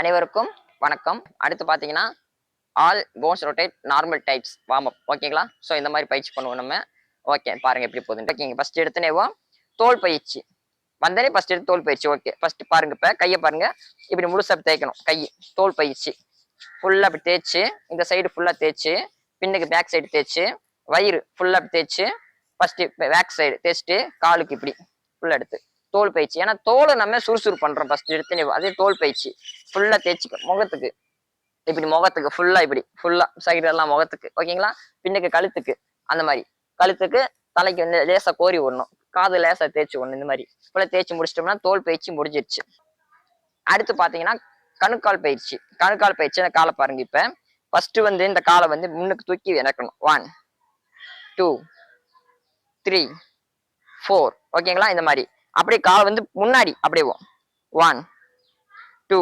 அனைவருக்கும் வணக்கம். அடுத்து பார்த்தீங்கன்னா, all bones rotate normal types warm up ஓகேங்களா? ஸோ இந்த மாதிரி பயிற்சி பண்ணுவோம் நம்ம. ஓகே பாருங்க எப்படி போகுதுன்னு. ஓகேங்க ஃபர்ஸ்ட் எடுத்தனேவும் தோல் பயிற்சி. வந்தனே ஃபர்ஸ்ட் எடுத்து தோல் பயிற்சி. ஓகே ஃபர்ஸ்ட் பாருங்க இப்ப கையை பாருங்க. இப்படி முழுசா தேய்க்கணும் கை. தோல் பயிற்சி. ஃபுல்லா அப்படி தேய்ச்சு, இந்த சைடு ஃபுல்லா தேய்ச்சு, பின்னுக்கு பேக் சைடு தேய்ச்சு, வயிறு ஃபுல்லா அப்படி தேய்ச்சு, ஃபர்ஸ்ட் பேக் சைடு தேய்ச்சிட்டு காலுக்கு இப்படி ஃபுல்லா எடுத்து தோல் பயிற்சி. ஏன்னா தோலை நம்ம சுறுசுறு பண்றோம் ஃபர்ஸ்ட் எடுத்தனே. அதே தோல் பயிற்சி ஃபுல்லா தேய்ச்சிக்க முகத்துக்கு இப்படி முகத்துக்கு ஃபுல்லா இப்படி ஃபுல்லா சைடு எல்லாம் முகத்துக்கு ஓகேங்களா. பின்னுக்கு கழுத்துக்கு அந்த மாதிரி கழுத்துக்கு தலைக்கு வந்து லேசா கோரி விடணும். காது லேசா தேய்ச்சி விடணும். இந்த மாதிரி ஃபுல்லா தேய்ச்சி முடிச்சிட்டோம்னா தோல் பயிற்சி முடிஞ்சிருச்சு. அடுத்து பாத்தீங்கன்னா கணுக்கால் பயிற்சி. கணுக்கால் பயிற்சி அந்த காலை பாருங்க. இப்ப ஃபர்ஸ்ட் வந்து இந்த காலை வந்து முன்னுக்கு தூக்கி இறக்கணும். 1 2 3 4 ஓகேங்களா. இந்த மாதிரி அப்படியே காலை வந்து முன்னாடி அப்படியே 1 2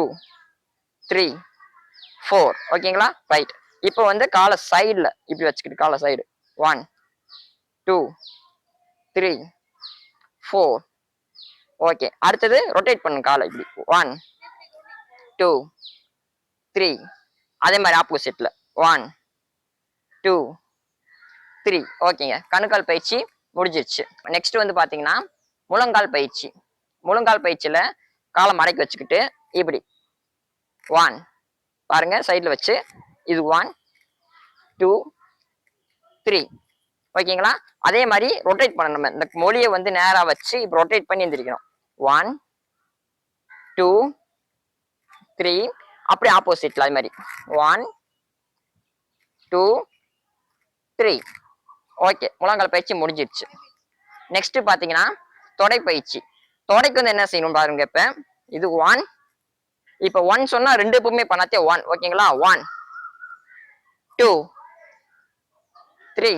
3 4 ஓகேங்களா. ரைட். இப்போ வந்து காலை சைடுல இப்படி வச்சுக்கிட்டு காலை சைடு 1 2 3 4 ஓகே. அடுத்தது ரொட்டேட் பண்ணுங்க காலை இப்படி 1 2 3 அதே மாதிரி ஆப்போசிட்ல 1 2 3 ஓகேங்க. கணுக்கால் பயிற்சி முடிஞ்சிருச்சு. நெக்ஸ்ட் வந்து பாத்தீங்கன்னா முழங்கால் பயிற்சி. முழங்கால் பயிற்சியில காலை மடக்கி வச்சுக்கிட்டு இப்படி 1 பாருங்க சைட்ல வச்சு இது 1 2 3 ஓகேங்களா. அதே மாதிரி ரொட்டேட் பண்ணணும். இந்த மொழியை வந்து நேரா வச்சு இப்போ ரொட்டேட் பண்ணி எந்திரிக்கணும். 1 2 3 அப்படியே ஆப்போசிட்ல அது மாதிரி 1 2 3 ஓகே. முழங்கால் பயிற்சி முடிஞ்சிருச்சு. நெக்ஸ்ட் பாத்தீங்கன்னா தொடை பயிற்சி. தொடைக்கு வந்து என்ன செய்யணும் பாருங்க. இப்ப இது 1 இப்ப 1 சொன்னா ரெண்டு எப்பவுமே பண்ணாதே 1 ஓகேங்களா. 1 2 3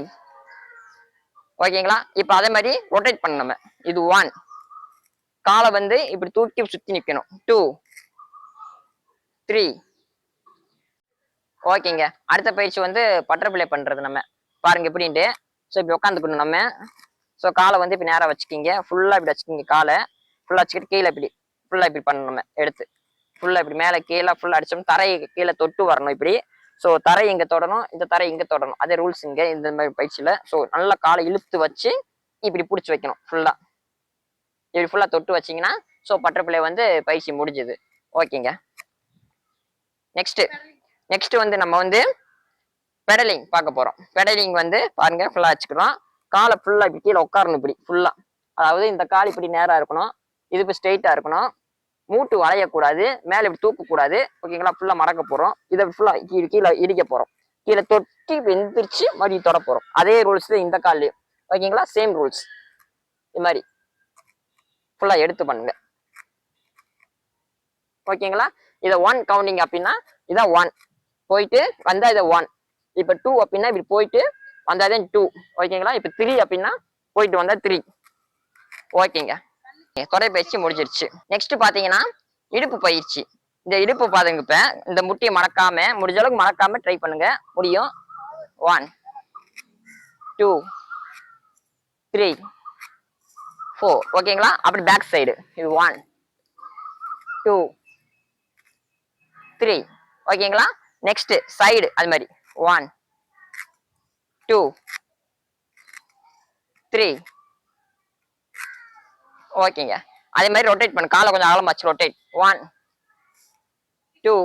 ஓகேங்களா. இப்ப அதே மாதிரி ரொட்டேட் பண்ண நம்ம இது 1 காலை வந்து இப்படி தூக்கி சுத்தி நிக்கணும். 2 3 ஓகேங்க. அடுத்த பயிற்சி வந்து பட்டர்ஃப்ளை பண்றது நம்ம பாருங்க எப்படின்ட்டு. ஸோ இப்படி உட்காந்துக்கணும் நம்ம. ஸோ காலை வந்து இப்படி நேரம் வச்சுக்கிங்க. ஃபுல்லா இப்படி வச்சுக்கிங்க. காலை ஃபுல்லா வச்சுக்கிட்டு கீழே இப்படி ஃபுல்லா இப்படி பண்ணணும். நம்ம எடுத்து ஃபுல்லா இப்படி மேலே கீழே ஃபுல்லா அடிச்சோம். தரையை கீழே தொட்டு வரணும் இப்படி. ஸோ தரை இங்க தொடணும், இந்த தரை இங்க தொடணும். அதே ரூல்ஸ் இங்க இந்த மாதிரி பயிற்சியில. ஸோ நல்லா காலை இழுத்து வச்சு இப்படி பிடிச்சி வைக்கணும். ஃபுல்லா இப்படி ஃபுல்லா தொட்டு வச்சிங்கன்னா ஸோ பட்டர்ஃப்ளை வந்து பயிற்சி முடிஞ்சுது. ஓகேங்க. நெக்ஸ்ட் வந்து நம்ம வந்து பெடலிங் பார்க்க போறோம். பெடலிங் வந்து பாருங்க ஃபுல்லா வச்சுக்கிறோம். காலை ஃபுல்லா இப்படி கீழே உட்காரணும் இப்படி ஃபுல்லா. அதாவது இந்த கால் இப்படி நேரா இருக்கணும். இது இப்போ ஸ்ட்ரெயிட்டா இருக்கணும். மூட்டு வளையக்கூடாது. மேல இப்படி தூக்கக்கூடாது. ஓகேங்களா. ஃபுல்லா மடக்க போறோம். இதை ஃபுல்லா கீழே இடிக்க போறோம். கீழே தொட்டி எந்திரிச்சு மறுபடியும் தொட போறோம். அதே ரூல்ஸ் இந்த கால்லயும் ஓகேங்களா. சேம் ரூல்ஸ் இது மாதிரி ஃபுல்லா எடுத்து பண்ணுங்க. ஓகேங்களா. இதை 1 கவுண்டிங் அப்படின்னா இதான் 1 போயிட்டு வந்தா இதை 1. இப்ப 2 அப்படின்னா இப்படி போயிட்டு வந்தாதான் 2 ஓகேங்களா. இப்ப 3 அப்படின்னா போயிட்டு வந்தா 3 ஓகேங்க. தொடை பயிற்சி முடிஞ்சிருச்சு. நெக்ஸ்ட் பாத்தீங்கன்னா இடுப்பு பயிற்சி. இந்த இடுப்பு பாருங்க. இப்ப இந்த முட்டியை மடக்காம முடிஞ்ச அளவுக்கு மடக்காம ட்ரை பண்ணுங்க. முடியும். 1 2 3 4 ஓகேங்களா. அப்படி பேக் சைடு இது 1 2 3 ஓகேங்களா. நெக்ஸ்ட் சைடு அது மாதிரி 1 2 3 ஓகேங்க. அதே மாதிரி ரொட்டேட் பண்ணு. காலை கொஞ்சம் அகலமாச்சு ரொட்டேட் 1 2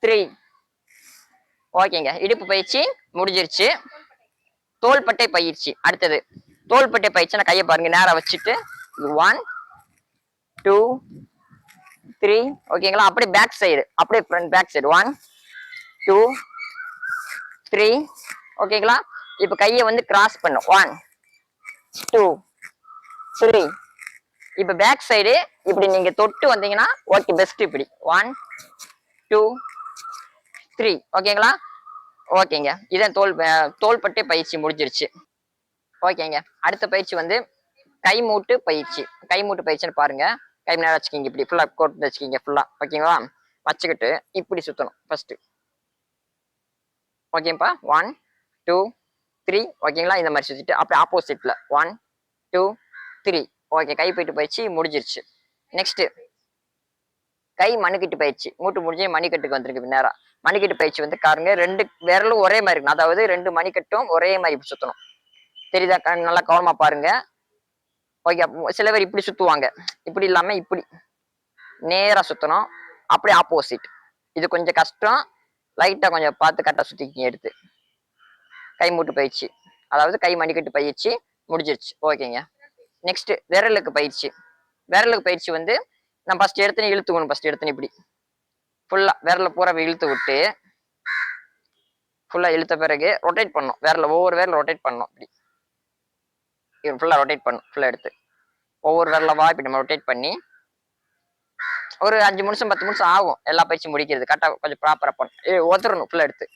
3 ஓகேங்க. இடுப்பு பயிற்சி முடிஞ்சிருச்சு. தோள்பட்டை பயிற்சி. அடுத்தது தோள்பட்டை பயிற்சி. கையை பாருங்க நேரா வச்சுட்டு 1 2 3 ஓகேங்களா. அப்படியே பேக் சைடு அப்படியே ஃப்ரண்ட் பேக் சைடு 1 2 3 ஓகேங்களா. இப்ப கையை வந்து கிராஸ் பண்ணும் 1 2 3 இப்ப பேக் சைடு இப்படி நீங்க தொட்டு வந்தீங்கன்னா ஓகே பெஸ்ட். இப்படி 1 2 3 ஓகேங்களா. ஓகேங்க. இதான் தோள்பட்டை பயிற்சி முடிஞ்சிருச்சு. ஓகேங்க. அடுத்த பயிற்சி வந்து கைமூட்டு பயிற்சி. கைமூட்டு பயிற்சின்னு பாருங்க. கை நேரம் வச்சுக்கிங்க. இப்படி ஃபுல்லா கோட்டு வச்சுக்கிங்க ஃபுல்லா ஓகேங்களா. வச்சுக்கிட்டு இப்படி சுத்தணும் ஃபர்ஸ்ட். ஓகேப்பா 1 2 3 ஓகேங்களா. இந்த மாதிரி சுத்திட்டு அப்படி ஆப்போசிட்ல 1 2 3 ஓகே. கைப்பயிட்டு பயிற்சி முடிஞ்சிருச்சு. நெக்ஸ்ட் கை மணிக்கட்டு பயிற்சி. மூட்டு முடிஞ்சு மணிக்கட்டுக்கு வந்திருக்கு நேரா. மணிக்கட்டு பயிற்சி வந்து பாருங்க 2 விரலும் ஒரே மாதிரி இருக்கணும். அதாவது 2 மணிக்கட்டும் ஒரே மாதிரி இப்படி சுத்தணும். தெரியுதா? நல்லா கவனமா பாருங்க. ஓகே. சில பேர் இப்படி சுத்துவாங்க. இப்படி இல்லாம இப்படி நேரா சுத்தணும். அப்படி ஆப்போசிட். இது கொஞ்சம் கஷ்டம். லைட்டா கொஞ்சம் பார்த்து கரெக்டா சுத்திக்கிங்க எடுத்து. கை மூட்டு பயிற்சி. அதாவது கை மணிக்கட்டு பயிற்சி முடிஞ்சிருச்சு. ஓகேங்க. நெக்ஸ்ட் விரலுக்கு பயிற்சி. விரலுக்கு பயிற்சி வந்து நம்ம ஃபர்ஸ்ட் எடுத்துன்னு இழுத்துக்கணும். ஃபர்ஸ்ட் எடுத்துன்னு இப்படி ஃபுல்லா விரல பூரா இழுத்து விட்டு ஃபுல்லா இழுத்த பிறகு ரொட்டேட் பண்ணும். விரல ஒவ்வொரு விரல ரொட்டேட் பண்ணணும். இப்படி ஃபுல்லா ரொட்டேட் பண்ணும். ஃபுல்லா எடுத்து ஒவ்வொரு விரலவா இப்படி நம்ம ரொட்டேட் பண்ணி ஒரு 5 நிமிஷம் 10 நிமிஷம் ஆகும் எல்லா பயிற்சியும் முடிக்கிறது. கரெக்டா கொஞ்சம் ப்ராப்பரா பண்ணும். ஒத்துறணும் ஃபுல்லா எடுத்து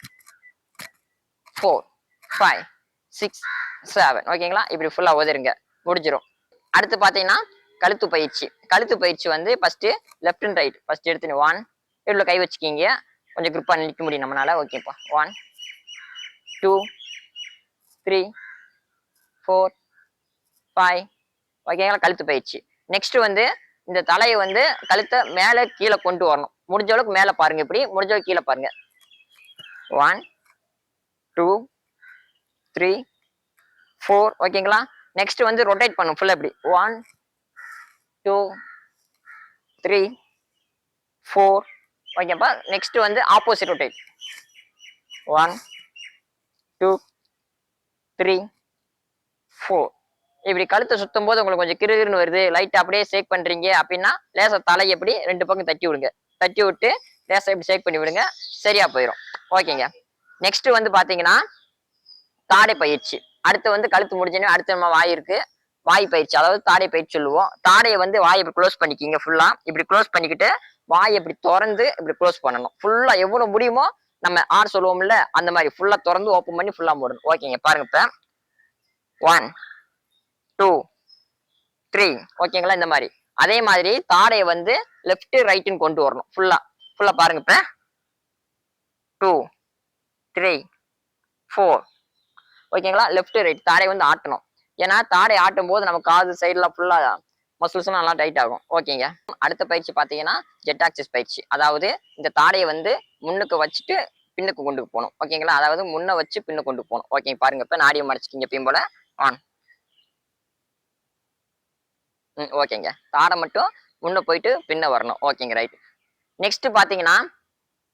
4 5 6 7 ஓகேங்களா? இப்படி ஃபுல்லா ஒதுருங்க. முடிஞ்சிடும். அடுத்து பாத்தீங்கன்னா கழுத்து பயிற்சி. கழுத்து பயிற்சி வந்து first left and right. First எடுத்து 1 இவ்வளவு கை வச்சுக்கிங்க. கொஞ்சம் கிரிப்பா நிற்க முடியும் நம்மளால. ஓகேப்பா. 1 2 3 4 5 ஓகேங்களா? கழுத்து பயிற்சி. நெக்ஸ்ட் வந்து இந்த தலையை வந்து கழுத்தை மேல கீழே கொண்டு வரணும். முடிஞ்ச அளவுக்கு மேல பாருங்க. இப்படி முடிஞ்ச அளவுக்கு கீழே பாருங்க. 1 2 3 4 ஓகேங்களா? நெக்ஸ்ட் வந்து ரொட்டேட் பண்ணும் ஃபுல்லா இப்படி 1 2 3 4 ஓகேப்பா. நெக்ஸ்ட் வந்து ஆப்போசிட் ரொட்டேட் 1 2 3 4 இப்படி கழுத்தை சுத்தும் போது உங்களுக்கு கொஞ்சம் கிருகிருன்னு வருது. லைட் அப்படியே ஷேக் பண்றீங்க அப்படின்னா லேசா தலை எப்படி 2 பக்கம் தட்டி விடுங்க. தட்டி விட்டு லேசா இப்படி ஷேக் பண்ணி விடுங்க. சரியா போயிடும். ஓகேங்க. நெக்ஸ்ட் வந்து பாத்தீங்கன்னா தாடை பயிற்சி. அடுத்து வந்து கழுத்து முடிஞ்சோன்னா அடுத்து நம்ம வாய் இருக்கு. வாய் பயிற்சி. அதாவது தாடை பயிற்சி சொல்லுவோம். தாடையை வந்து வாய் இப்படி க்ளோஸ் பண்ணிக்கிங்க. ஃபுல்லா இப்படி க்ளோஸ் பண்ணிக்கிட்டு வாய் இப்படி திறந்து இப்படி க்ளோஸ் பண்ணணும். ஃபுல்லா எவ்வளவு முடியுமோ நம்ம ஆர் சொல்லுவோம்ல அந்த மாதிரி ஃபுல்லா திறந்து ஓப்பன் பண்ணி ஃபுல்லா மூடணும். ஓகேங்க. பாருங்க இப்ப 1 2 3 ஓகேங்களா? இந்த மாதிரி அதே மாதிரி தாடையை வந்து லெஃப்ட் ரைட்னு கொண்டு வரணும். ஃபுல்லா ஃபுல்லா பாருங்க இப்ப 2 3 4 ஓகேங்களா? லெஃப்ட் ரைட் தாடை வந்து ஆட்டணும். ஏன்னா தாடை ஆட்டும் போது நம்ம காது சைட்லாம் ஃபுல்லா மசில்ஸ் நல்லா டைட் ஆகும். ஓகேங்க. அடுத்த பயிற்சி பாத்தீங்கன்னா ஜெட் ஆக்சிஸ் பயிற்சி. அதாவது இந்த தாடையை வந்து முன்னுக்கு வச்சுட்டு பின்னுக்கு கொண்டு போகணும். ஓகேங்களா? அதாவது முன்ன வச்சு பின்னு கொண்டு போகணும். ஓகே. பாருங்க இப்ப நாடியை மறைச்சிக்கிங்க எப்பயும் போல 1 ஓகேங்க. தாடை மட்டும் முன்ன போயிட்டு பின்ன வரணும். ஓகேங்க. ரைட். நெக்ஸ்ட் பாத்தீங்கன்னா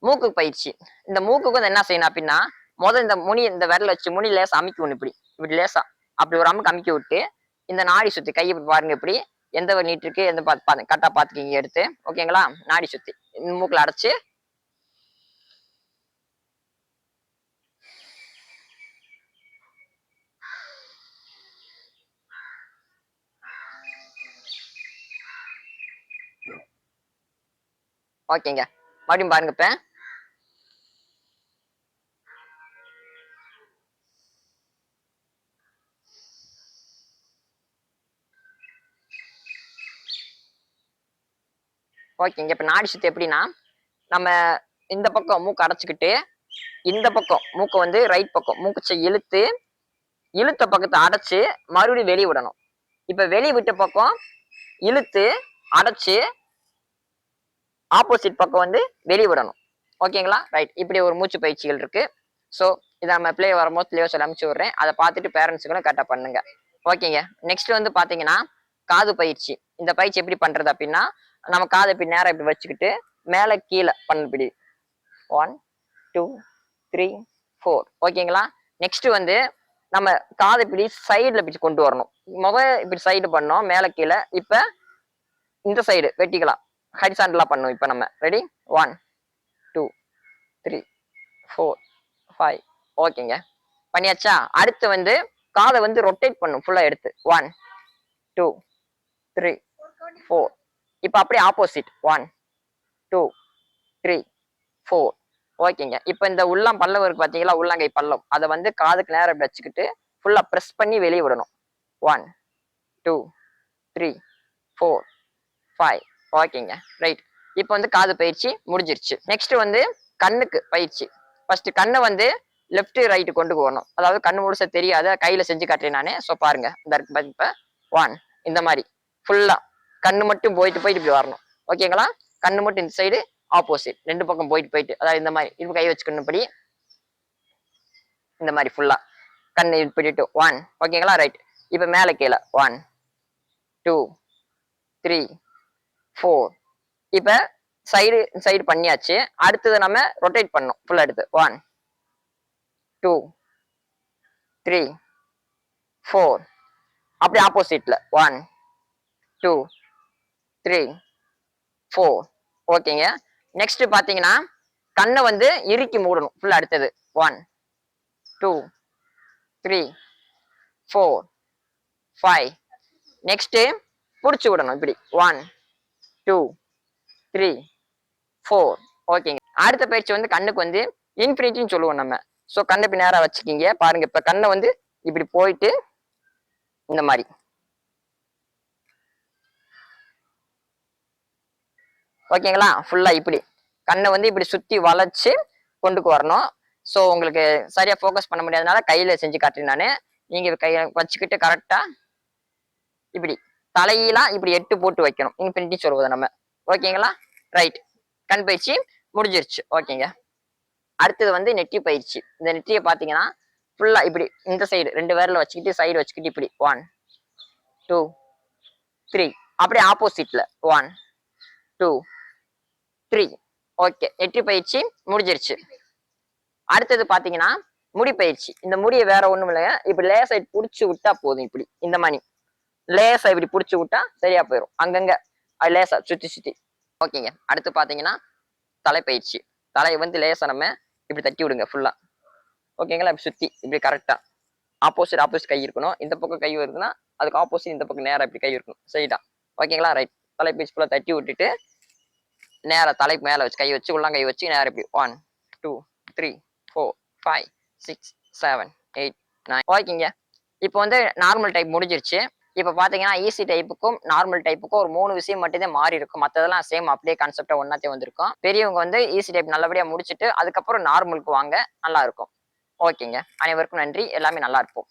மூக்கு பயிற்சி. இந்த மூக்குக்கு வந்து என்ன செய்யணும் அப்படின்னா முதல் இந்த முனி இந்த விரல வச்சு முனி லேசா அமுக்கி விடணும். இப்படி இப்படி லேசா அப்படி ஒரு அமுக்கு அமுக்கி விட்டு இந்த நாடி சுத்தி கையை பாருங்க. இப்படி எந்த ஒரு நீட் இருக்கு எந்த பார்த்து கரெக்டா பாத்துக்கிங்க எடுத்து. ஓகேங்களா? நாடி சுத்தி இந்த மூக்குல அடைச்சு ஓகேங்க. மறுபடியும் பாருங்க இப்ப ஓகேங்க. இப்ப நாடி சுத்தி எப்படின்னா நம்ம இந்த பக்கம் மூக்கு அடைச்சுக்கிட்டு இந்த பக்கம் மூக்கை வந்து ரைட் பக்கம் மூக்குச்சை இழுத்து இழுத்த பக்கத்தை அடைச்சு மறுபடியும் வெளியே விடணும். இப்ப வெளியே விட்ட பக்கம் இழுத்து அடைச்சு ஆப்போசிட் பக்கம் வந்து வெளியே விடணும். ஓகேங்களா? ரைட். இப்படி ஒரு மூச்சு பயிற்சிகள் இருக்கு. ஸோ இதை நம்ம பிளே வரும்போது பிளேஸ் அனுப்பிச்சு விடுறேன். அதை பார்த்துட்டு பேரண்ட்ஸுக்கு கரெக்டாக பண்ணுங்க. ஓகேங்க. நெக்ஸ்ட் வந்து பாத்தீங்கன்னா காது பயிற்சி. இந்த பயிற்சி எப்படி பண்றது அப்படின்னா நம்ம காதை இப்படி நேரம் இப்படி வச்சுக்கிட்டு மேல கீழே பண்ணி 1 2 3 4 ஓகேங்களா? நெக்ஸ்ட் வந்து நம்ம காதை இப்படி சைடுல இப்படி கொண்டு வரணும். இப்படி சைடு பண்ணோம் மேல கீழே. இப்ப இந்த சைடு வெட்டிக்கலாம். ஹரிசாண்டலா பண்ணும். இப்ப நம்ம ரெடி 1 2 3 4 5 ஓகேங்க. பண்ணியாச்சா? அடுத்து வந்து காதை வந்து ரொட்டேட் பண்ணும் ஃபுல்லா எடுத்து 1 2 3 4 இப்ப அப்படியே ஆப்போசிட் 1 2 3 4 ஓகேங்க. இப்ப இந்த உள்ளம் பல்லம் இருக்கு பாத்தீங்களா? உள்ளங்கை பல்லம் அதை வந்து காதுக்கு நேரம் வச்சுக்கிட்டு ஃபுல்லா ப்ரெஸ் பண்ணி வெளியே விடணும். 1 2 3 4 5 ஓகேங்க. ரைட். இப்ப வந்து காது பயிற்சி முடிஞ்சிருச்சு. நெக்ஸ்ட் வந்து கண்ணுக்கு பயிற்சி. ஃபர்ஸ்ட் கண்ணை வந்து லெஃப்ட் ரைட்டு கொண்டு போகணும். அதாவது கண்ணு முழுச தெரியாத கையில செஞ்சு காட்டுறேன் நானே. ஸோ பாருங்க இந்த இருக்கு இப்ப 1 இந்த மாதிரி ஃபுல்லா கண்ணு மட்டும் போயிட்டு போயிட்டு இப்படி வரணும். ஓகேங்களா? கண்ணு மட்டும் இந்த சைடு ஆப்போசிட், ரெண்டு பக்கம் போயிட்டு போயிட்டு, அதாவது இந்த மாதிரி இப்ப கை வச்சுக்கணும் இப்படி, இந்த மாதிரி ஃபுல்லா கண்ணு இப்படிட்டு 1 ஓகேங்களா. ரைட். இப்ப மேல கீழே 1 2 3 4. இப்ப சைடு சைடு பண்ணியாச்சு. அடுத்தது நம்ம ரொட்டேட் பண்ணோம் ஃபுல்லா எடுத்து 1 2 3 4. அப்படி ஆப்போசிட்ல 1 2 3 4. ஓகேங்க. நெக்ஸ்ட் பாத்தீங்கன்னா கண்ணை வந்து இறுக்கி மூடணும் ஃபுல்லா. அடுத்தது 1 2 3 4 5. நெக்ஸ்ட் புடிச்சு விடணும் இப்படி 1 2 3 4. ஓகேங்க. அடுத்த பயிற்சி வந்து கண்ணுக்கு வந்து இன்ஃபினிட்டின்னு சொல்லுவோம் நம்ம. ஸோ கண்ணை இப்ப நேரா வச்சுக்கிங்க. பாருங்க இப்ப கண்ணை வந்து இப்படி போயிட்டு இந்த மாதிரி, ஓகேங்களா. ஃபுல்லா இப்படி கண்ணை வந்து இப்படி சுத்தி வளைச்சு கொண்டுக்கு வரணும். ஸோ உங்களுக்கு சரியா ஃபோக்கஸ் பண்ண முடியாதனால கையில செஞ்சு காட்டுறேன் நானு. நீங்க கையை வச்சுக்கிட்டு கரெக்டா இப்படி தலையெல்லாம் இப்படி 8 போட்டு வைக்கணும், இன்ஃபினிட்டி சொல்லுவது நம்ம. ஓகேங்களா. ரைட். கண் பயிற்சி முடிஞ்சிருச்சு. ஓகேங்க. அடுத்தது வந்து நெற்றி பயிற்சி. இந்த நெற்றியை பாத்தீங்கன்னா ஃபுல்லா இப்படி இந்த சைடு 2 விரல வச்சுக்கிட்டு சைடு வச்சுக்கிட்டு இப்படி 1 2 3. அப்படியே ஆப்போசிட்ல 1 2 3. ஓகே. நெற்றி பயிற்சி முடிஞ்சிருச்சு. அடுத்தது பாத்தீங்கன்னா முடி பயிற்சி. இந்த முடியை வேற ஒண்ணும் இல்லைங்க, இப்படி லேசா புடிச்சு விட்டா போதும். இப்படி இந்த மாதிரி லேசா இப்படி புடிச்சு விட்டா சரியா போயிடும். அங்கங்க அது லேசா சுத்தி சுத்தி. ஓகேங்க. அடுத்து பாத்தீங்கன்னா தலைப்பயிற்சி. தலையை வந்து லேசா நம்ம இப்படி தட்டி விடுங்க ஃபுல்லா. ஓகேங்களா. இப்படி சுத்தி இப்படி கரெக்டா ஆப்போசிட் கை இருக்கணும். இந்த பக்கம் கை வருதுன்னா அதுக்கு ஆப்போசிட் இந்த பக்கம் நேரா இப்படி கை இருக்கணும் சைடா. ஓகேங்களா. ரைட். தலைப்பயிற்சி ஃபுல்லா தட்டி விட்டுட்டு நேரா தலைக்கு மேல வச்சு கை வச்சு உள்ளங்கை வச்சு நேரா இப்படி 1 2 3 4 5 6 7 8 9. ஓகேங்க. இப்போ வந்து நார்மல் டைப் முடிஞ்சிருச்சு. இப்போ பாத்தீங்கன்னா ஈஸி டைப்புக்கும் நார்மல் டைப்புக்கும் ஒரு 3 விஷயம் மட்டும்தான் மாறி இருக்கும். மற்றதெல்லாம் சேம் அப்படியே கான்செப்டா ஒன்னாத்தே வந்திருக்கும். பெரியவங்க வந்து ஈஸி டைப் நல்லபடியா முடிச்சுட்டு அதுக்கப்புறம் நார்மலுக்கு வாங்க, நல்லா இருக்கும். ஓகேங்க. அனைவருக்கும் நன்றி. எல்லாமே நல்லா இருப்போம்.